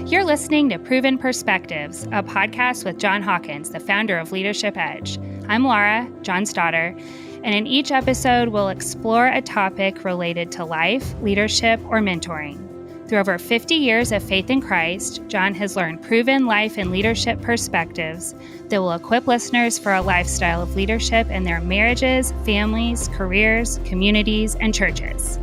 You're listening to Proven Perspectives, a podcast with John Hawkins, the founder of Leadership Edge. I'm Laura, John's daughter, and in each episode, we'll explore a topic related to life, leadership, or mentoring. Through over 50 years of faith in Christ, John has learned proven life and leadership perspectives that will equip listeners for a lifestyle of leadership in their marriages, families, careers, communities, and churches.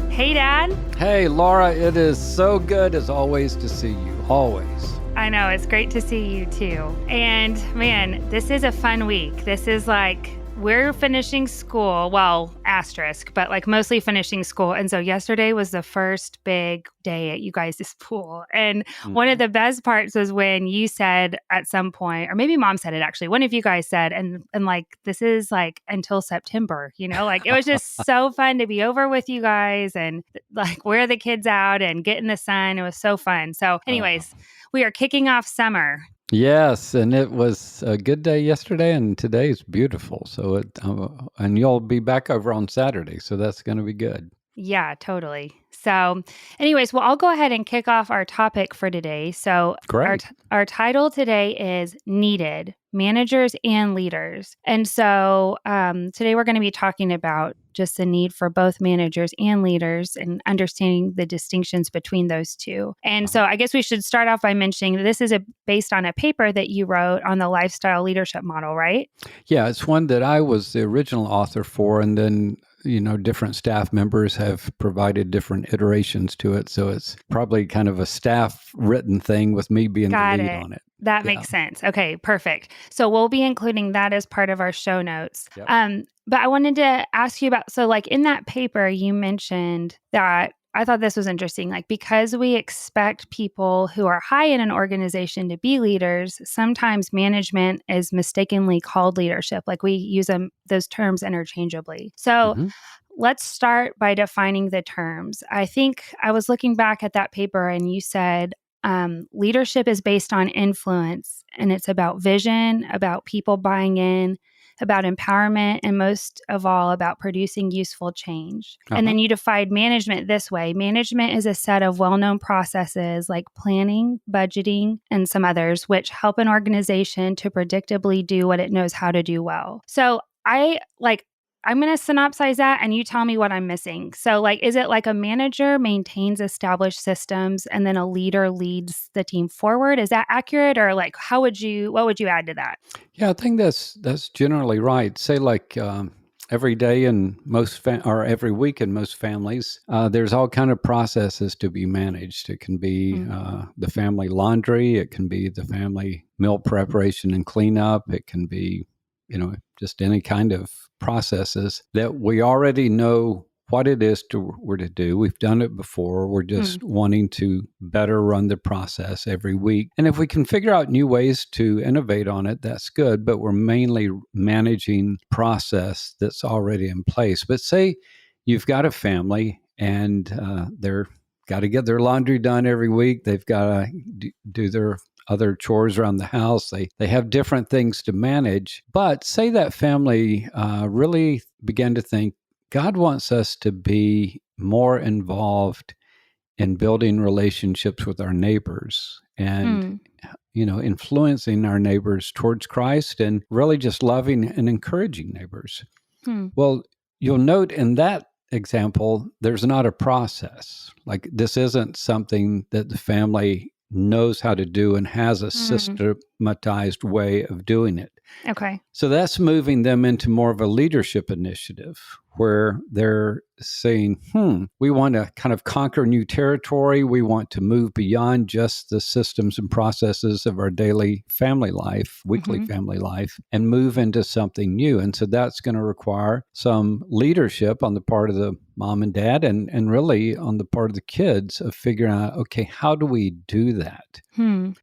Hey, Dad. Hey, Laura. It is so good as always to see you. Always. I know. It's great to see you too. And man, this is a fun week. This is like we're finishing school, well, asterisk, but like mostly finishing school. And so yesterday was the first big day at you guys' pool. And one of the best parts was when you said at some point, or maybe Mom said it actually, one of you guys said, and like, this is like until September, you know, like it was just so fun to be over with you guys and like wear the kids out and get in the sun. It was so fun. So anyways, we are kicking off summer. Yes, and it was a good day yesterday, and today is beautiful. So, and you'll be back over on Saturday, so that's going to be good. Yeah, totally. So anyways, well, I'll go ahead and kick off our topic for today. So our title today is Needed, Managers and Leaders. And so today we're going to be talking about just the need for both managers and leaders and understanding the distinctions between those two. And so I guess we should start off by mentioning that this is based on a paper that you wrote on the lifestyle leadership model, right? Yeah, it's one that I was the original author for, and then different staff members have provided different iterations to it. So it's probably kind of a staff written thing with me being the lead on it. That makes sense. Okay, perfect. So we'll be including that as part of our show notes. Yep. But I wanted to ask you about, so like in that paper, you mentioned that I thought this was interesting, like because we expect people who are high in an organization to be leaders, sometimes management is mistakenly called leadership. Like we use those terms interchangeably. So let's start by defining the terms. I think I was looking back at that paper and you said leadership is based on influence and it's about vision, about people buying in, about empowerment, and most of all, about producing useful change. And then you defined management this way. Management is a set of well-known processes like planning, budgeting, and some others, which help an organization to predictably do what it knows how to do well. So I'm going to synopsize that and you tell me what I'm missing. So is it like a manager maintains established systems and then a leader leads the team forward? Is that accurate? Or what would you add to that? Yeah, I think that's generally right. Say every day in or every week in most families, there's all kind of processes to be managed. It can be the family laundry. It can be the family meal preparation and cleanup. It can be, just any kind of processes that we already know what it is we're to do. We've done it before. We're just wanting to better run the process every week. And if we can figure out new ways to innovate on it, that's good. But we're mainly managing process that's already in place. But say you've got a family and they're got to get their laundry done every week. They've got to do their other chores around the house. They have different things to manage. But say that family really began to think, God wants us to be more involved in building relationships with our neighbors and, influencing our neighbors towards Christ and really just loving and encouraging neighbors. Well, you'll note in that example, there's not a process. Like this isn't something that the family knows how to do and has a systematized way of doing it. Okay. So that's moving them into more of a leadership initiative where they're saying, we want to kind of conquer new territory. We want to move beyond just the systems and processes of our daily family life, weekly family life, and move into something new. And so that's going to require some leadership on the part of the mom and dad and really on the part of the kids of figuring out, okay, how do we do that?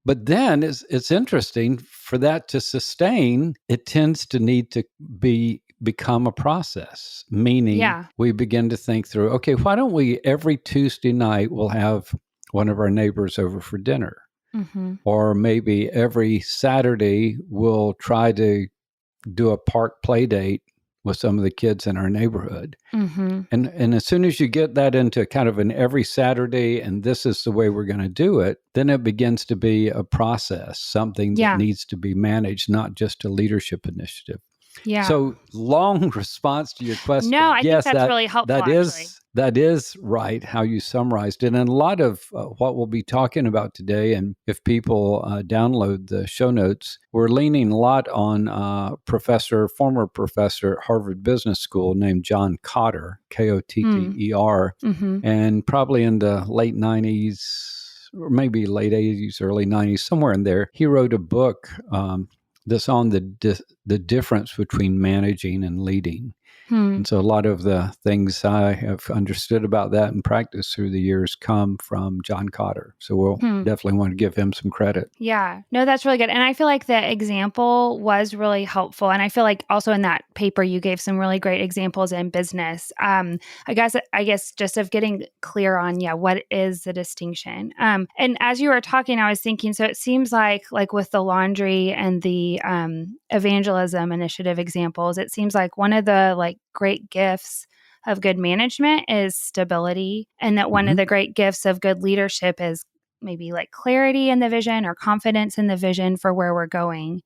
But then it's interesting for that to sustain, it tends to need to become a process, meaning we begin to think through, okay, why don't we every Tuesday night we'll have one of our neighbors over for dinner? Or maybe every Saturday we'll try to do a park play date with some of the kids in our neighborhood. Mm-hmm. And as soon as you get that into kind of an every Saturday, and this is the way we're going to do it, then it begins to be a process, something that Yeah. needs to be managed, not just a leadership initiative. Yeah. So long response to your No, question. I think Yes, that's really helpful, actually. that is right how you summarized it. And a lot of what we'll be talking about today, and if people download the show notes, we're leaning a lot on former professor at Harvard Business School named John Kotter, Kotter, Mm-hmm. and probably in the late 90s, or maybe late 80s, early 90s, somewhere in there, he wrote a book that's on the difference between managing and leading. Hmm. And so a lot of the things I have understood about that and practiced through the years come from John Kotter. So we'll Hmm. definitely want to give him some credit. Yeah. No, that's really good. And I feel like the example was really helpful. And I feel like also in that paper you gave some really great examples in business. I guess just of getting clear on, what is the distinction. And as you were talking, I was thinking, so it seems like with the laundry and the evangelism initiative examples, it seems like one of the great gifts of good management is stability, and that one of Mm-hmm. the great gifts of good leadership is maybe clarity in the vision or confidence in the vision for where we're going.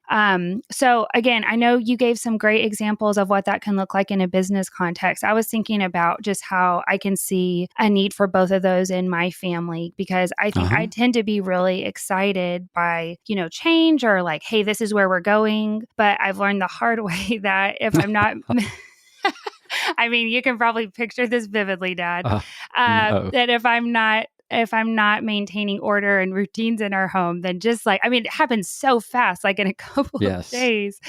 So again, I know you gave some great examples of what that can look like in a business context. I was thinking about just how I can see a need for both of those in my family, because I think I Uh-huh. tend to be really excited by, change, or hey, this is where we're going. But I've learned the hard way that if I'm not I mean, you can probably picture this vividly, Dad. uh, no. That if I'm not maintaining order and routines in our home, then just it happens so fast. In a couple of Yes. days,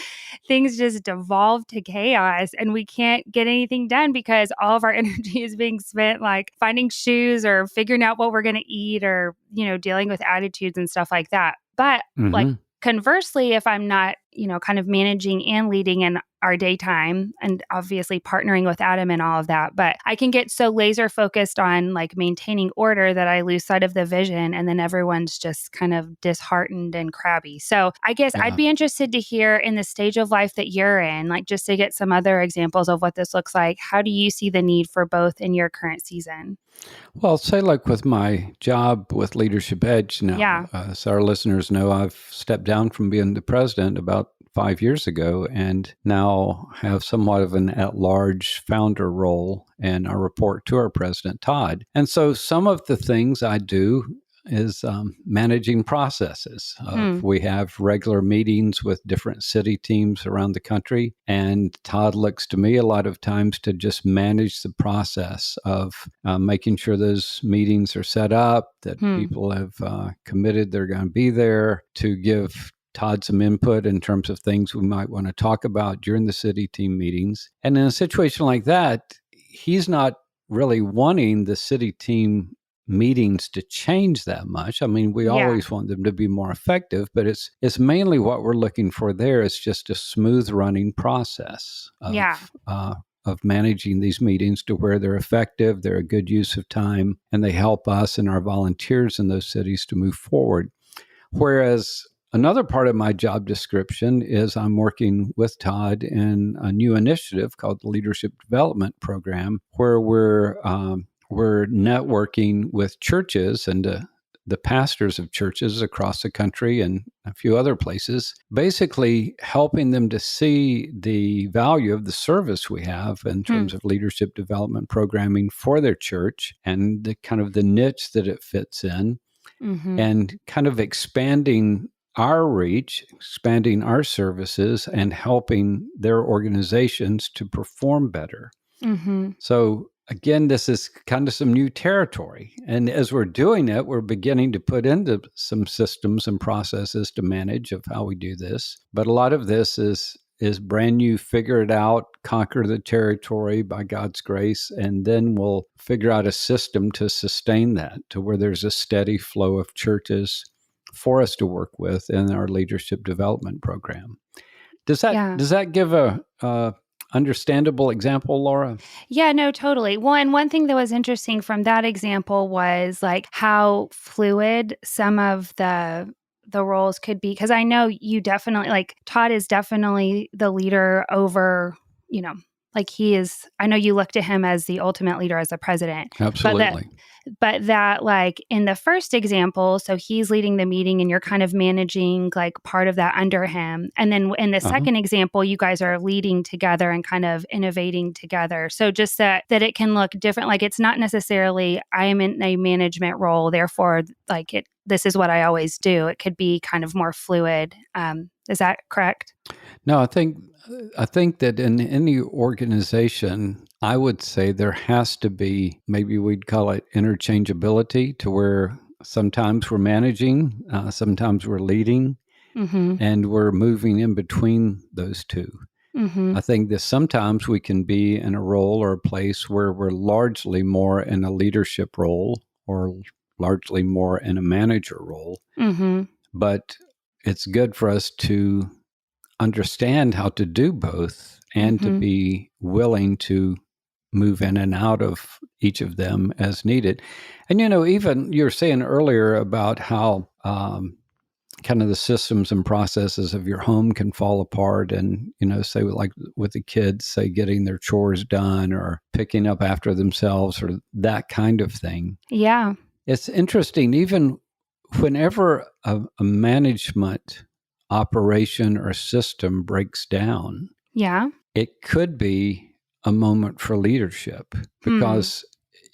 things just devolve to chaos, and we can't get anything done because all of our energy is being spent finding shoes or figuring out what we're going to eat, or dealing with attitudes and stuff like that. But Mm-hmm. conversely, if I'm not, kind of managing and leading in our daytime, and obviously partnering with Adam and all of that, but I can get so laser focused on maintaining order that I lose sight of the vision, and then everyone's just kind of disheartened and crabby. So I guess I'd Yeah. be interested to hear, in the stage of life that you're in, just to get some other examples of what this looks like. How do you see the need for both in your current season? Well, say with my job with Leadership Edge now, Yeah. as our listeners know, I've stepped down from being the president about 5 years ago, and now have somewhat of an at-large founder role, and I report to our president, Todd. And so some of the things I do is managing processes. Hmm. We have regular meetings with different city teams around the country, and Todd looks to me a lot of times to just manage the process of making sure those meetings are set up, that Hmm. people have committed they're going to be there, to give Todd some input in terms of things we might want to talk about during the city team meetings. And in a situation like that, he's not really wanting the city team meetings to change that much. I mean, we Yeah. always want them to be more effective, but it's mainly what we're looking for there is just a smooth running process Yeah. of managing these meetings to where they're effective, they're a good use of time, and they help us and our volunteers in those cities to move forward. Whereas another part of my job description is I'm working with Todd in a new initiative called the Leadership Development Program, where we're networking with churches and the pastors of churches across the country and a few other places, basically helping them to see the value of the service we have in Hmm. terms of leadership development programming for their church, and the kind of the niche that it fits in, Mm-hmm. and kind of expanding our reach, expanding our services, and helping their organizations to perform better. Mm-hmm. So again, this is kind of some new territory. And as we're doing it, we're beginning to put into some systems and processes to manage of how we do this. But a lot of this is brand new, figure it out, conquer the territory by God's grace, and then we'll figure out a system to sustain that, to where there's a steady flow of churches for us to work with in our leadership development program. Does Yeah. that give a understandable example, Laura? Yeah, no, totally. Well, and one thing that was interesting from that example was how fluid some of the roles could be. Because I know you definitely Todd is definitely the leader over, Like he is, I know you look to him as the ultimate leader, as a president, but that Absolutely. like in the first example, so he's leading the meeting and you're kind of managing like part of that under him. And then in the Uh-huh. second example, you guys are leading together and kind of innovating together. So just that it can look different. Like it's not necessarily I am in a management role, therefore like this is what I always do. It could be kind of more fluid. Is that correct? No, I think that in any organization, I would say there has to be, maybe we'd call it interchangeability, to where sometimes we're managing, sometimes we're leading, Mm-hmm. and we're moving in between those two. Mm-hmm. I think that sometimes we can be in a role or a place where we're largely more in a leadership role or largely more in a manager role, Mm-hmm. but it's good for us to understand how to do both and to Mm-hmm. be willing to move in and out of each of them as needed. And, even you were saying earlier about how kind of the systems and processes of your home can fall apart. And, say like with the kids, say getting their chores done or picking up after themselves or that kind of thing. Yeah. It's interesting, even whenever a management operation or system breaks down, Yeah. it could be a moment for leadership Hmm. because,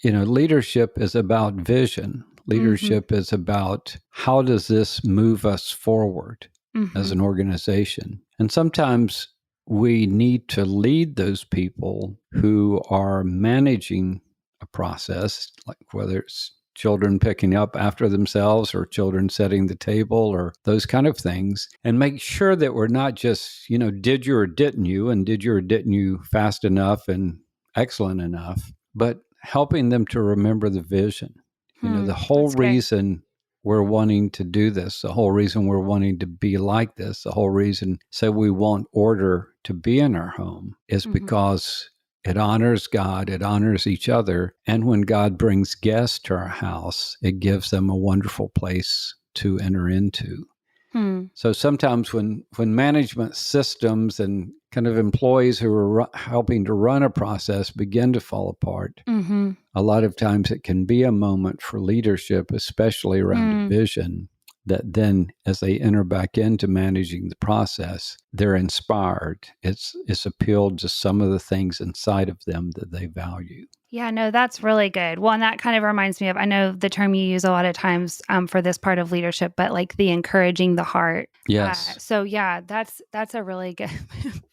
leadership is about vision. Mm-hmm. Leadership is about how does this move us forward as Mm-hmm. an organization? And sometimes we need to lead those people who are managing a process, like whether it's children picking up after themselves or children setting the table or those kind of things, and make sure that we're not just, did you or didn't you, and did you or didn't you fast enough and excellent enough, but helping them to remember the vision. The whole That's good. reason we're wanting to do this, the whole reason we're wanting to be like this, the whole reason say we want order to be in our home is Mm-hmm. because it honors God, it honors each other. And when God brings guests to our house, it gives them a wonderful place to enter into. Hmm. So sometimes when management systems and kind of employees who are helping to run a process begin to fall apart, Mm-hmm. a lot of times it can be a moment for leadership, especially around a Hmm. vision, that then as they enter back into managing the process, they're inspired. It's appealed to some of the things inside of them that they value. Yeah, no, that's really good. Well, and that kind of reminds me of, I know the term you use a lot of times for this part of leadership, but like the encouraging the heart. Yes. So yeah, that's a really good.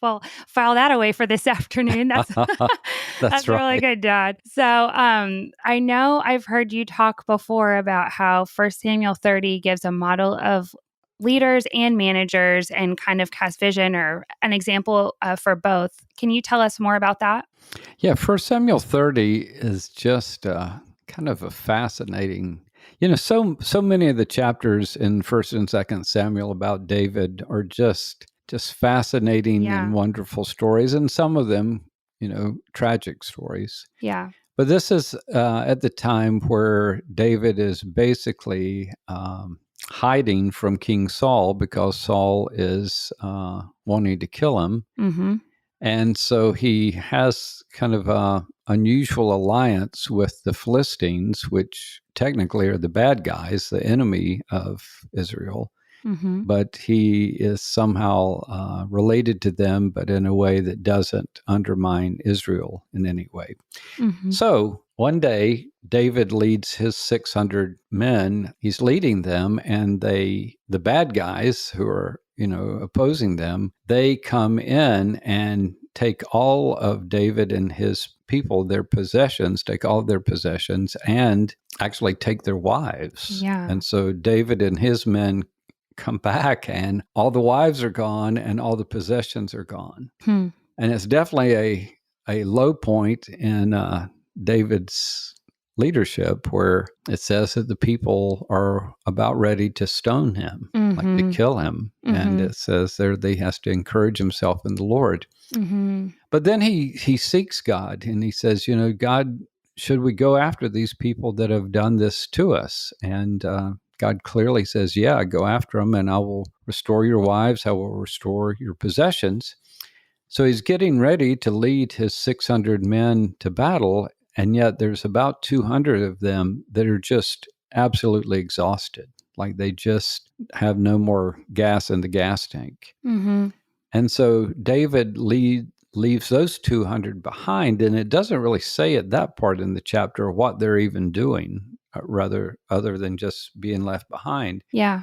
Well, file that away for this afternoon. That's That's that's really right. good, Dad. So I know I've heard you talk before about how First Samuel 30 gives a model of leaders and managers and kind of cast vision or an example for both. Can you tell us more about that? Yeah, First Samuel 30 is just kind of a fascinating. So many of the chapters in First and Second Samuel about David are just fascinating and Yeah. wonderful stories, and some of them, tragic stories. Yeah. But this is at the time where David is basically hiding from King Saul because Saul is wanting to kill him. Mm-hmm. And so he has kind of a unusual alliance with the Philistines, which technically are the bad guys, the enemy of Israel. Mm-hmm. But he is somehow related to them, but in a way that doesn't undermine Israel in any way. Mm-hmm. So one day, David leads his 600 men. He's leading them, and the bad guys who are, opposing them, they come in and take all of David and his people, their possessions, take all of their possessions, and actually take their wives. Yeah. And so David and his men come back, and all the wives are gone, and all the possessions are gone. Hmm. And it's definitely a low point in David's leadership, where it says that the people are about ready to stone him, like to Mm-hmm. kill him. And Mm-hmm. it says there that he has to encourage himself in the Lord. Mm-hmm. But then he seeks God, and he says, God, should we go after these people that have done this to us? And God clearly says, yeah, go after them, and I will restore your wives. I will restore your possessions. So he's getting ready to lead his 600 men to battle, and yet there's about 200 of them that are just absolutely exhausted. Like they just have no more gas in the gas tank. Mm-hmm. And so David leaves those 200 behind, and it doesn't really say at that part in the chapter what they're even doing, rather other than just being left behind. Yeah.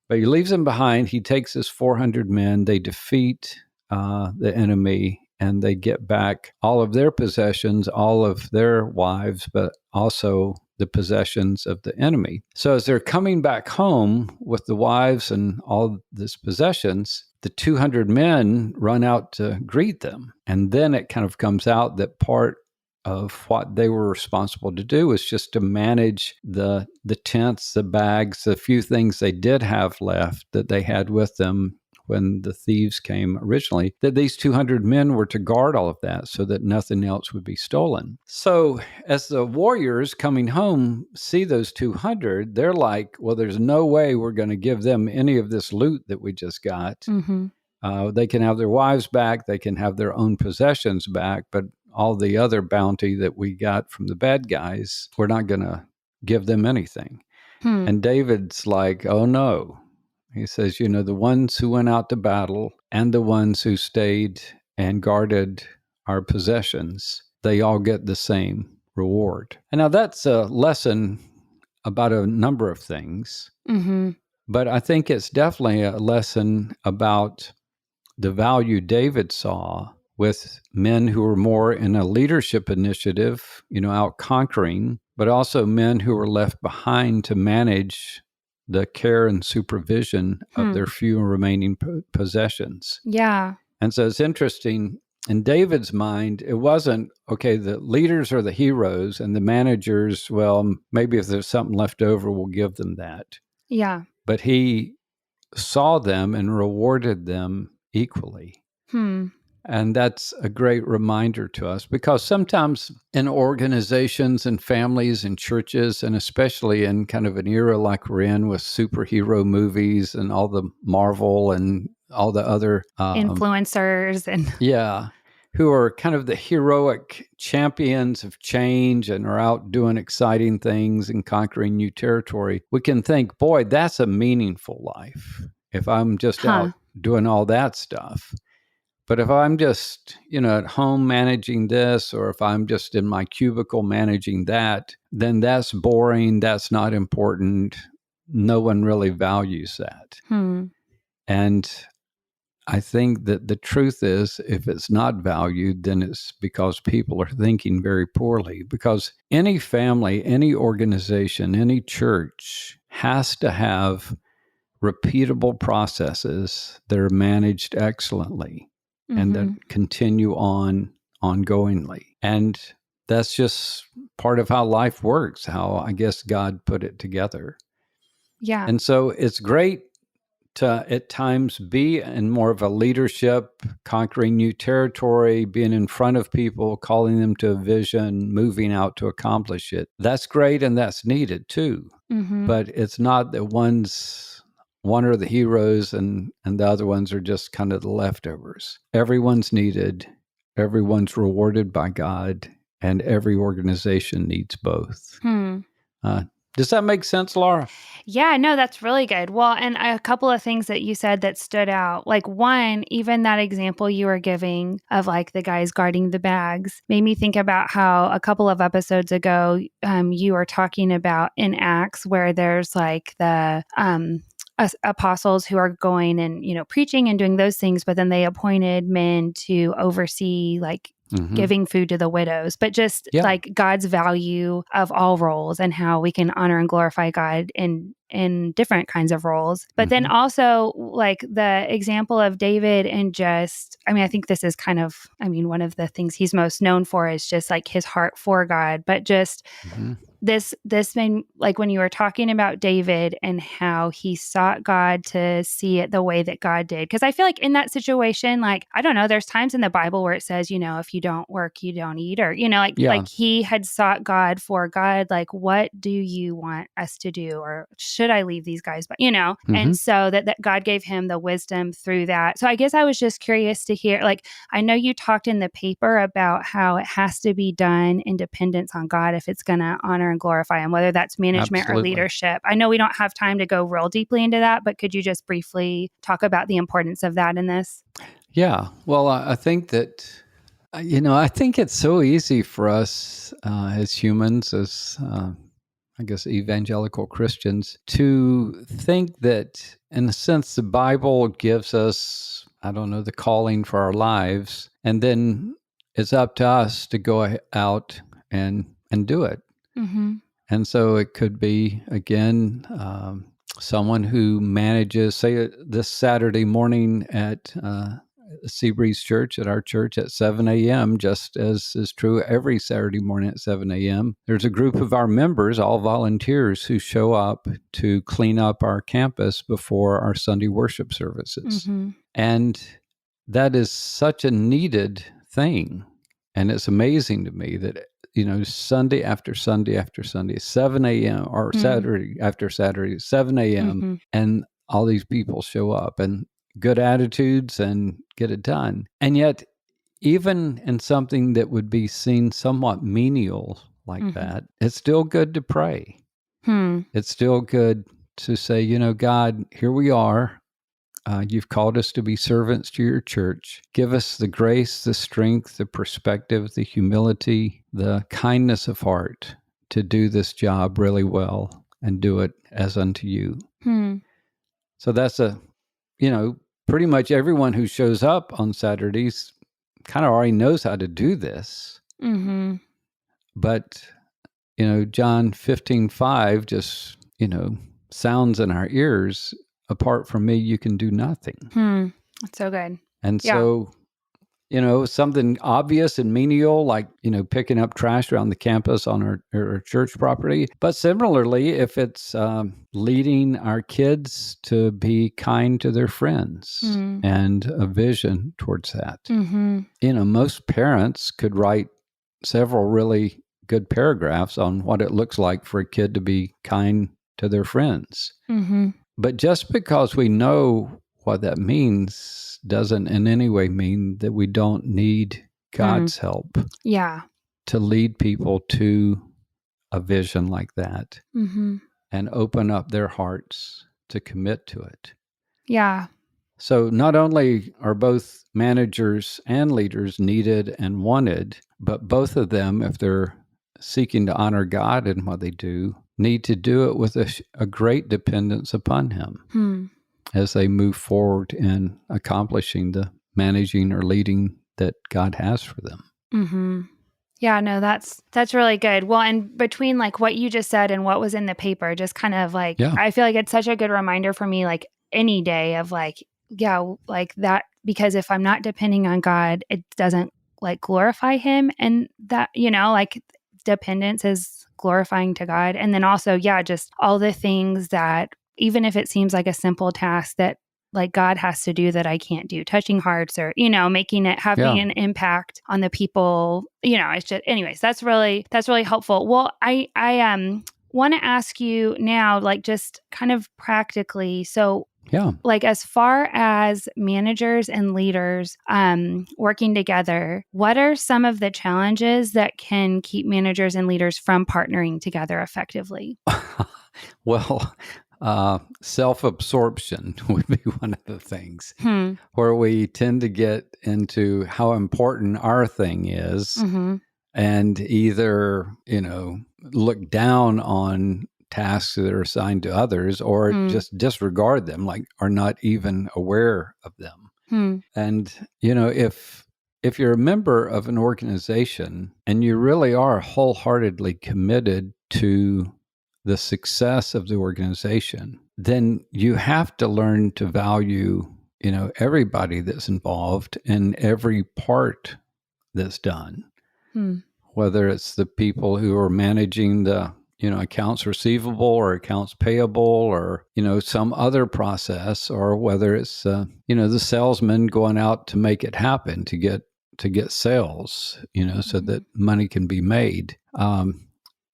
But he leaves them behind. He takes his 400 men. They defeat the enemy, and they get back all of their possessions, all of their wives, but also the possessions of the enemy. So as they're coming back home with the wives and all these possessions, the 200 men run out to greet them. And then it kind of comes out that part of what they were responsible to do was just to manage the tents, the bags, the few things they did have left that they had with them when the thieves came originally, that these 200 men were to guard all of that so that nothing else would be stolen. So as the warriors coming home see those 200, they're like, well, there's no way we're going to give them any of this loot that we just got. Mm-hmm. They can have their wives back, they can have their own possessions back, but all the other bounty that we got from the bad guys, we're not going to give them anything. And David's like, oh no. He says, the ones who went out to battle and the ones who stayed and guarded our possessions, they all get the same reward. And now that's a lesson about a number of things, but I think it's definitely a lesson about the value David saw with men who were more in a leadership initiative, out conquering, but also men who were left behind to manage the care and supervision of their few remaining possessions. Yeah. And so it's interesting. In David's mind, it wasn't, okay, the leaders are the heroes and the managers, well, maybe if there's something left over, we'll give them that. Yeah. But he saw them and rewarded them equally. And that's a great reminder to us, because sometimes in organizations and families and churches, and especially in kind of an era like we're in with superhero movies and all the Marvel and all the other influencers and who are kind of the heroic champions of change and are out doing exciting things and conquering new territory, we can think, boy, that's a meaningful life if I'm just out doing all that stuff. But if I'm just, at home managing this, or if I'm just in my cubicle managing that, then that's boring. That's not important. No one really values that. And I think that the truth is, if it's not valued, then it's because people are thinking very poorly. Because any family, any organization, any church has to have repeatable processes that are managed excellently and that continue on ongoingly. And that's just part of how life works, how I guess God put it together. Yeah. And so it's great to at times be in more of a leadership, conquering new territory, being in front of people, calling them to a vision, moving out to accomplish it. That's great and that's needed too. But it's not that one are the heroes and the other ones are just kind of the leftovers. Everyone's needed, everyone's rewarded by God, and every organization needs both. Does that make sense, Laura? Yeah, no, that's really good. Well, and a couple of things that you said that stood out. Like one, even that example you were giving of like the guys guarding the bags made me think about how a couple of episodes ago, you were talking about in Acts where there's like the apostles who are going and, preaching and doing those things, but then they appointed men to oversee like giving food to the widows, but just like God's value of all roles and how we can honor and glorify God in different kinds of roles. But then also like the example of David and just, I think this is kind of, one of the things he's most known for is just like his heart for God, but just this made, like, when you were talking about David and how he sought God to see it the way that God did. Because I feel like in that situation, like, I don't know, there's times in the Bible where it says, if you don't work, you don't eat, or, Yeah. like he had sought God for God, like, what do you want us to do? Or should I leave these guys? But, Hmm. and so that God gave him the wisdom through that. So I guess I was just curious to hear, like, I know you talked in the paper about how it has to be done in dependence on God if it's going to honor and glorify Him, whether that's management or Absolutely. leadership. I know we don't have time to go real deeply into that, but could you just briefly talk about the importance of that in this? Yeah. Well, I think that, I think it's so easy for us as humans, as I guess evangelical Christians, to think that in a sense the Bible gives us, I don't know, the calling for our lives, and then it's up to us to go out and do it. Mm-hmm. And so it could be, again, someone who manages, say, this Saturday morning at Seabreeze Church, at our church at 7 a.m., just as is true every Saturday morning at 7 a.m. There's a group of our members, all volunteers, who show up to clean up our campus before our Sunday worship services. Mm-hmm. And that is such a needed thing. And it's amazing to me that, Sunday after Sunday after Sunday, 7 a.m., or Saturday after Saturday, 7 a.m., Mm-hmm. and all these people show up and good attitudes and get it done. And yet, even in something that would be seen somewhat menial like Mm-hmm. that, it's still good to pray. Hmm. It's still good to say, God, here we are. You've called us to be servants to your church. Give us the grace, the strength, the perspective, the humility, the kindness of heart to do this job really well and do it as unto you. Hmm. So that's pretty much everyone who shows up on Saturdays kind of already knows how to do this. Mm-hmm. But, John 15:5 just, sounds in our ears. Apart from me, you can do nothing. That's so good. And Yeah. so, something obvious and menial, like, picking up trash around the campus on our church property. But similarly, if it's leading our kids to be kind to their friends and a vision towards that. Mm-hmm. Most parents could write several really good paragraphs on what it looks like for a kid to be kind to their friends. Mm-hmm. But just because we know what that means doesn't in any way mean that we don't need God's help Yeah. to lead people to a vision like that Mm-hmm. and open up their hearts to commit to it. Yeah. So not only are both managers and leaders needed and wanted, but both of them, if they're seeking to honor God in what they do, need to do it with a great dependence upon Him as they move forward in accomplishing the managing or leading that God has for them. Mm-hmm. Yeah, no, that's really good. Well, and between like what you just said and what was in the paper, just kind of like, Yeah. I feel like it's such a good reminder for me, like any day of like, yeah, like that, because if I'm not depending on God, it doesn't like glorify Him. And that, like dependence is glorifying to God. And then also, yeah, just all the things that, even if it seems like a simple task that like God has to do that I can't do, touching hearts or, making it, having an impact on the people, it's just, anyways, that's really helpful. Well, I want to ask you now, like just kind of practically. So Yeah. like as far as managers and leaders working together, what are some of the challenges that can keep managers and leaders from partnering together effectively? Well, self-absorption would be one of the things Hmm. where we tend to get into how important our thing is Mm-hmm. and either, look down on tasks that are assigned to others or just disregard them, like are not even aware of them. Hmm. And, if you're a member of an organization and you really are wholeheartedly committed to the success of the organization, then you have to learn to value, everybody that's involved in every part that's done. Hmm. Whether it's the people who are managing the, accounts receivable or accounts payable or, some other process, or whether it's, the salesman going out to make it happen, to get sales, so that money can be made.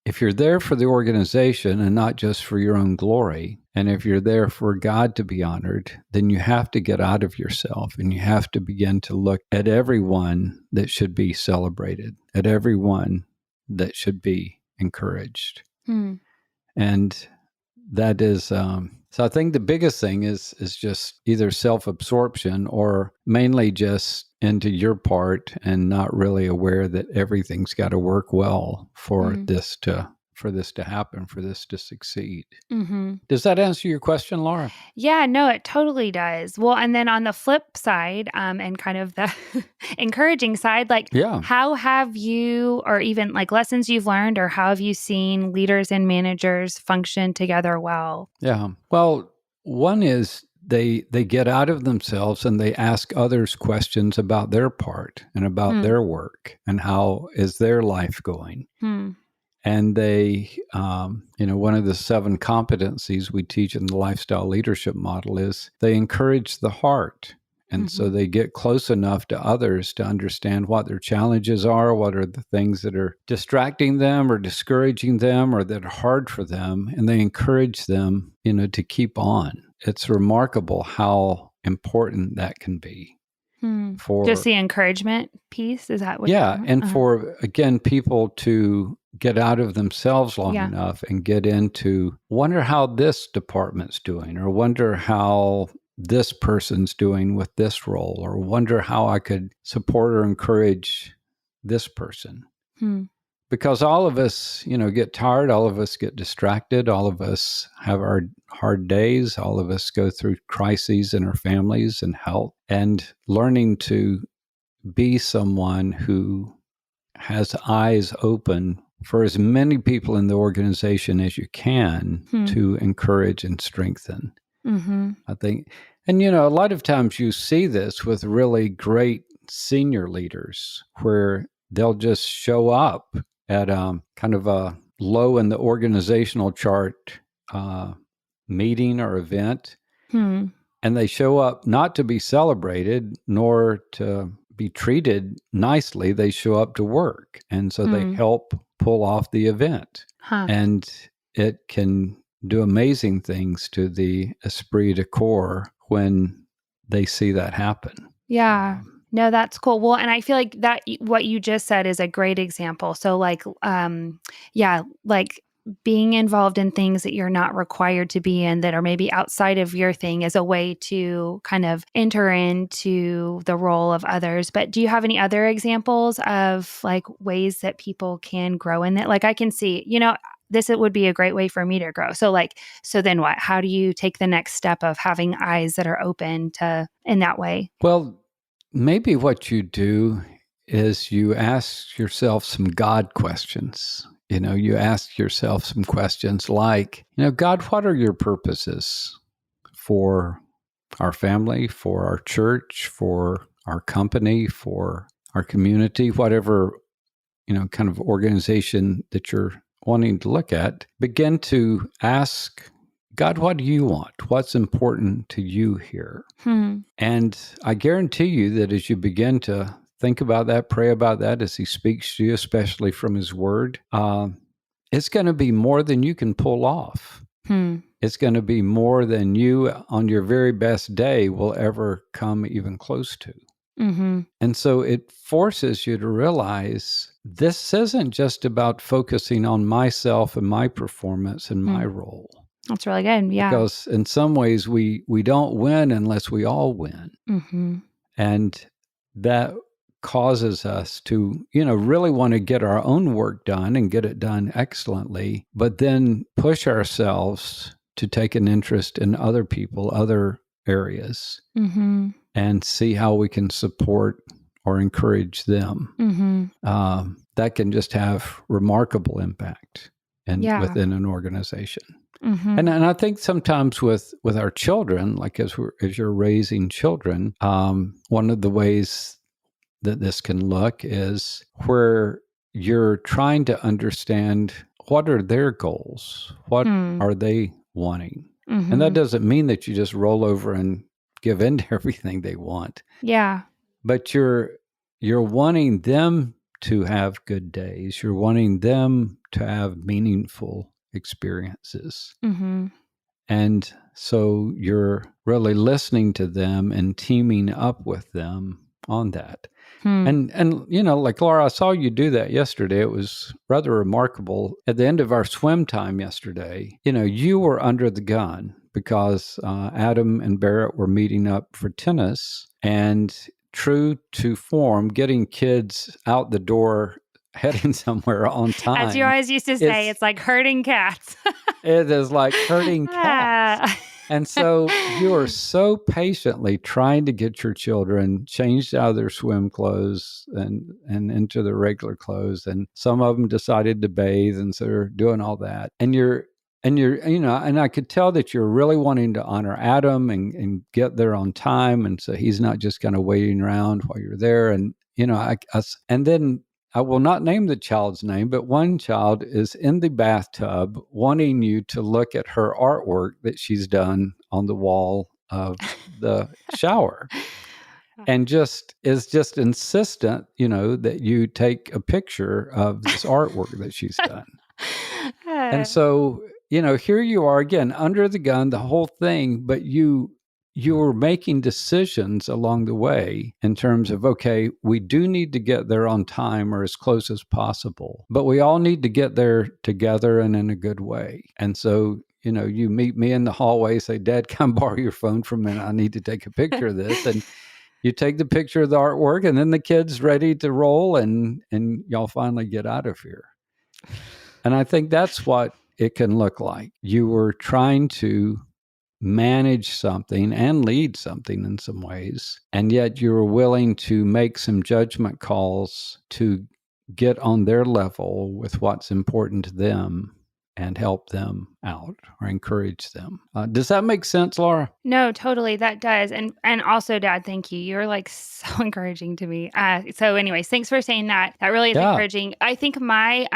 If you're there for the organization and not just for your own glory, and if you're there for God to be honored, then you have to get out of yourself and you have to begin to look at everyone that should be celebrated, at everyone that should be encouraged. And that is, so I think the biggest thing is just either self-absorption or mainly just into your part and not really aware that everything's got to work well for this to happen, for this to succeed. Does that answer your question, Laura? Yeah, no, it totally does. Well, and then on the flip side, and kind of the encouraging side, like, how have you, or even like lessons you've learned, or how have you seen leaders and managers function together well? Yeah. Well, one is they get out of themselves and they ask others questions about their part and about their work and how is their life going. And they, one of the 7 competencies we teach in the lifestyle leadership model is they encourage the heart. And so they get close enough to others to understand what their challenges are, what are the things that are distracting them or discouraging them or that are hard for them. And they encourage them, to keep on. It's remarkable how important that can be. For just the encouragement piece, is that what? And for, again, people to get out of themselves long enough and get into, wonder how this department's doing, or wonder how this person's doing with this role, or wonder how I could support or encourage this person. Because all of us, get tired, all of us get distracted, all of us have our hard days, all of us go through crises in our families and health, and learning to be someone who has eyes open for as many people in the organization as you can to encourage and strengthen. I think, and a lot of times you see this with really great senior leaders where they'll just show up at kind of a low in the organizational chart meeting or event, and they show up not to be celebrated nor to be treated nicely. They show up to work, and so they help pull off the event. And it can do amazing things to the esprit de corps when they see that happen. Yeah. No, that's cool. Well, and I feel like that what you just said is a great example. So like, like being involved in things that you're not required to be in, that are maybe outside of your thing, is a way to kind of enter into the role of others. But do you have any other examples of like ways that people can grow in that? Like I can see, this would be a great way for me to grow. So then what? How do you take the next step of having eyes that are open to in that way? Well, maybe what you do is you ask yourself some God questions. You ask yourself some questions like, God, what are your purposes for our family, for our church, for our company, for our community, whatever, kind of organization that you're wanting to look at? Begin to ask, God, what do you want? What's important to you here? And I guarantee you that as you begin to think about that, pray about that, as he speaks to you, especially from his word, it's going to be more than you can pull off. It's going to be more than you on your very best day will ever come even close to. And so it forces you to realize this isn't just about focusing on myself and my performance and my role. That's really good. Yeah. Because in some ways we don't win unless we all win. And that causes us to, really want to get our own work done and get it done excellently, but then push ourselves to take an interest in other people, other areas, and see how we can support or encourage them. That can just have remarkable impact within an organization. And I think sometimes with our children, like as you're raising children, one of the ways that this can look is where you're trying to understand what are their goals? What Hmm. are they wanting? Mm-hmm. And that doesn't mean that you just roll over and give in to everything they want, Yeah. but you're wanting them to have good days. You're wanting them to have meaningful experiences. Mm-hmm. And so you're really listening to them and teaming up with them on that. Hmm. And you know, like Laura, I saw you do that yesterday. It was rather remarkable. At the end of our swim time yesterday, you know, you were under the gun because Adam and Barrett were meeting up for tennis, and true to form, getting kids out the door heading somewhere on As you time always used to say, is it's like herding cats. it is like herding cats. Ah. And so you are so patiently trying to get your children changed out of their swim clothes and into their regular clothes. And some of them decided to bathe, and so they're doing all that. And you're, you know, and I could tell that you're really wanting to honor Adam and get there on time. And so he's not just kind of waiting around while you're there. And, you know, and then I will not name the child's name, but one child is in the bathtub wanting you to look at her artwork that she's done on the wall of the shower, and just is just insistent, you know, that you take a picture of this artwork that she's done. And so, you know, here you are again under the gun, the whole thing, but you were making decisions along the way in terms of, okay, we do need to get there on time or as close as possible, but we all need to get there together and in a good way. And so, you know, you meet me in the hallway, say, Dad, come borrow your phone for a minute. I need to take a picture of this. And you take the picture of the artwork, and then the kid's ready to roll, and y'all finally get out of here. And I think that's what it can look like. You were trying to manage something and lead something in some ways, and yet you were willing to make some judgment calls to get on their level with what's important to them and help them out or encourage them. Does that make sense, Laura? No, totally. That does. And also, Dad, thank you. You're like so encouraging to me. So anyways, thanks for saying that. That really is encouraging. I think my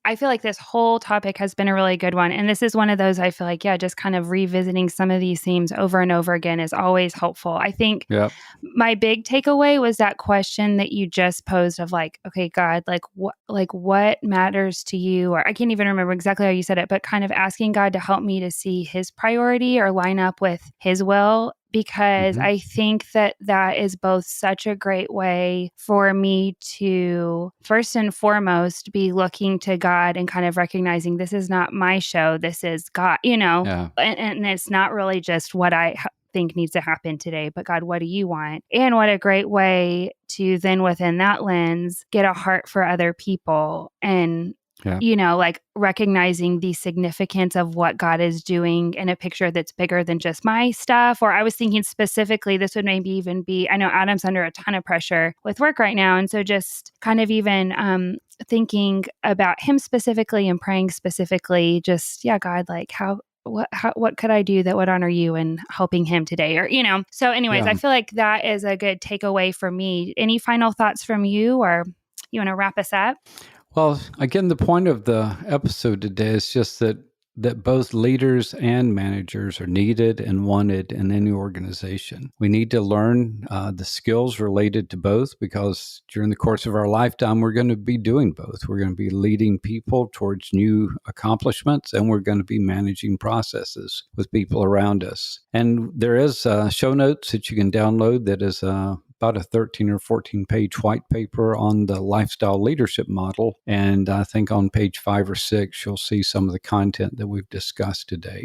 I feel like this whole topic has been a really good one. And this is one of those I feel like, just kind of revisiting some of these themes over and over again is always helpful. I think my big takeaway was that question that you just posed of like, okay, God, what matters to you? Or I can't even remember exactly how you said it, but kind of asking God to help me to see his priority or line up with his will. Because I think that is both such a great way for me to, first and foremost, be looking to God and kind of recognizing this is not my show. This is God, you know, and it's not really just what I think needs to happen today, but God, what do you want? And what a great way to then within that lens, get a heart for other people and you know, like recognizing the significance of what God is doing in a picture that's bigger than just my stuff. Or I was thinking specifically, this would maybe even be, I know Adam's under a ton of pressure with work right now. And so just kind of even thinking about him specifically and praying specifically, just, God, like what could I do that would honor you in helping him today? Or, you know, so anyways, I feel like that is a good takeaway for me. Any final thoughts from you, or you want to wrap us up? Well, again, the point of the episode today is just that both leaders and managers are needed and wanted in any organization. We need to learn the skills related to both, because during the course of our lifetime, we're going to be doing both. We're going to be leading people towards new accomplishments, and we're going to be managing processes with people around us. And there is show notes that you can download that is about a 13 or 14 page white paper on the lifestyle leadership model. And I think on page 5 or 6, you'll see some of the content that we've discussed today.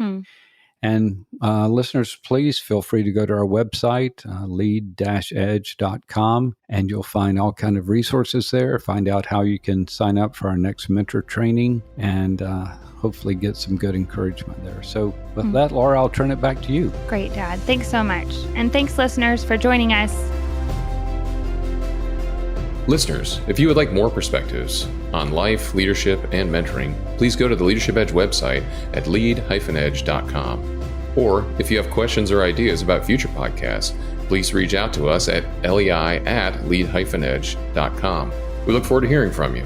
And listeners, please feel free to go to our website, lead-edge.com, and you'll find all kinds of resources there. Find out how you can sign up for our next mentor training and hopefully get some good encouragement there. So with that, Laura, I'll turn it back to you. Great, Dad. Thanks so much. And thanks, listeners, for joining us. Listeners, if you would like more perspectives on life, leadership, and mentoring, please go to the Leadership Edge website at lead-edge.com. Or if you have questions or ideas about future podcasts, please reach out to us at lei@lead-edge.com. We look forward to hearing from you.